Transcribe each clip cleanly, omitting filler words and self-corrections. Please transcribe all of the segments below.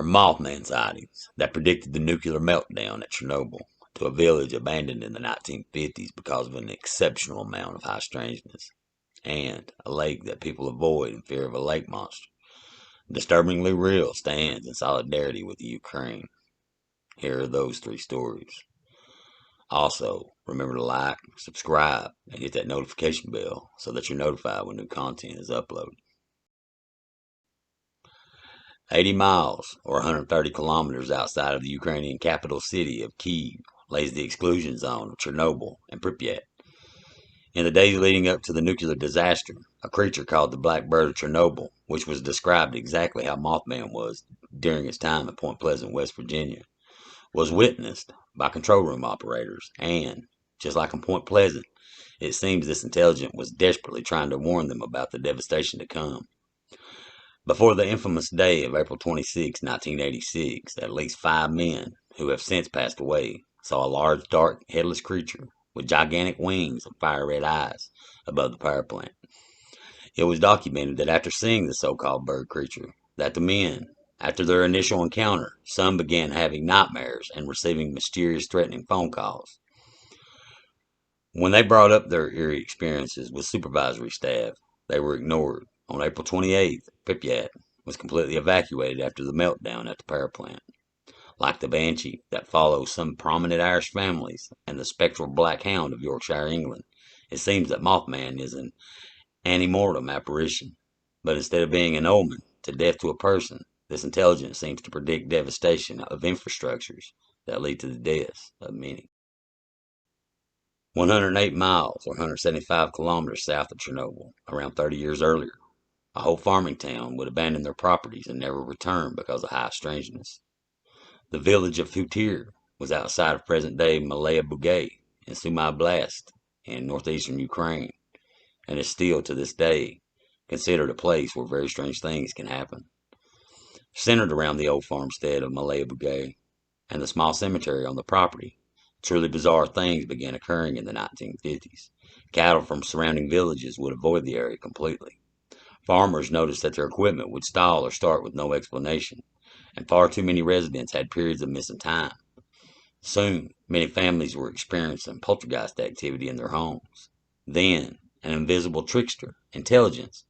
were Mothman sightings that predicted the nuclear meltdown at Chernobyl to a village abandoned in the 1950s because of an exceptional amount of high strangeness, and a lake that people avoid in fear of a lake monster. Disturbingly Real stands in solidarity with the Ukraine. Here are those three stories. Also, remember to like, subscribe, and hit that notification bell so that you're notified when new content is uploaded. 80 miles, or 130 kilometers outside of the Ukrainian capital city of Kyiv, lays the exclusion zone of Chernobyl and Pripyat. In the days leading up to the nuclear disaster, a creature called the Black Bird of Chernobyl, which was described exactly how Mothman was during its time at Point Pleasant, West Virginia, was witnessed by control room operators, and, just like in Point Pleasant, it seems this intelligence was desperately trying to warn them about the devastation to come. Before the infamous day of April 26, 1986, at least 5 men, who have since passed away, saw a large, dark, headless creature with gigantic wings and fire-red eyes above the power plant. It was documented that after seeing the so-called bird creature, that the men, after their initial encounter, some began having nightmares and receiving mysterious, threatening phone calls. When they brought up their eerie experiences with supervisory staff, they were ignored. On April 28th, Pripyat was completely evacuated after the meltdown at the power plant. Like the banshee that follows some prominent Irish families and the spectral black hound of Yorkshire, England, it seems that Mothman is an antemortem apparition. But instead of being an omen to death to a person, this intelligence seems to predict devastation of infrastructures that lead to the deaths of many. 108 miles, or 175 kilometers south of Chernobyl, around 30 years earlier, a whole farming town would abandon their properties and never return because of high strangeness. The village of Futir was outside of present-day Malaya Bugay in Sumy Oblast in northeastern Ukraine, and is still to this day considered a place where very strange things can happen. Centered around the old farmstead of Malaya Bugay and the small cemetery on the property, truly bizarre things began occurring in the 1950s. Cattle from surrounding villages would avoid the area completely. Farmers noticed that their equipment would stall or start with no explanation, and far too many residents had periods of missing time. Soon, many families were experiencing poltergeist activity in their homes. Then, an invisible trickster, intelligence,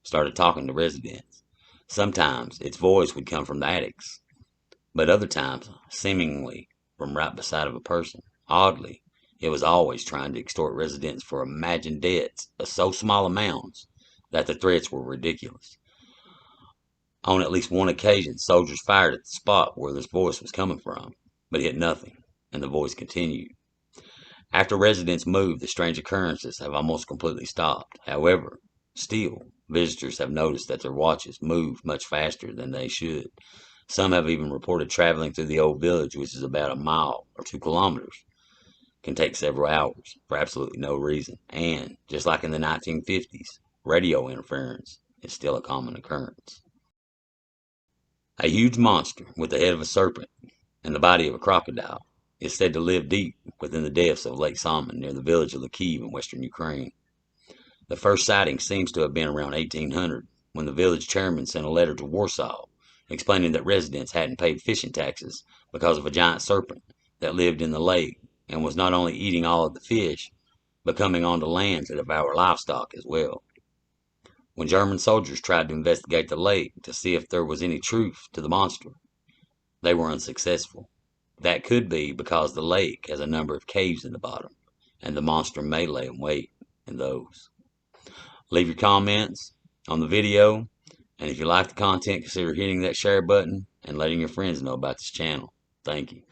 started talking to residents. Sometimes its voice would come from the attics, but other times, seemingly from right beside of a person. Oddly, it was always trying to extort residents for imagined debts of so small amounts that the threats were ridiculous. On at least one occasion, soldiers fired at the spot where this voice was coming from, but hit nothing, and the voice continued. After residents moved, the strange occurrences have almost completely stopped. However, still, visitors have noticed that their watches move much faster than they should. Some have even reported traveling through the old village, which is about a mile or 2 kilometers, can take several hours for absolutely no reason. And, just like in the 1950s, radio interference is still a common occurrence. A huge monster with the head of a serpent and the body of a crocodile is said to live deep within the depths of Lake Salmon near the village of Kyiv in western Ukraine. The first sighting seems to have been around 1800, when the village chairman sent a letter to Warsaw explaining that residents hadn't paid fishing taxes because of a giant serpent that lived in the lake and was not only eating all of the fish, but coming onto land to devour livestock as well. When German soldiers tried to investigate the lake to see if there was any truth to the monster, they were unsuccessful. That could be because the lake has a number of caves in the bottom, and the monster may lay in wait in those. Leave your comments on the video, and if you like the content, consider hitting that share button and letting your friends know about this channel. Thank you.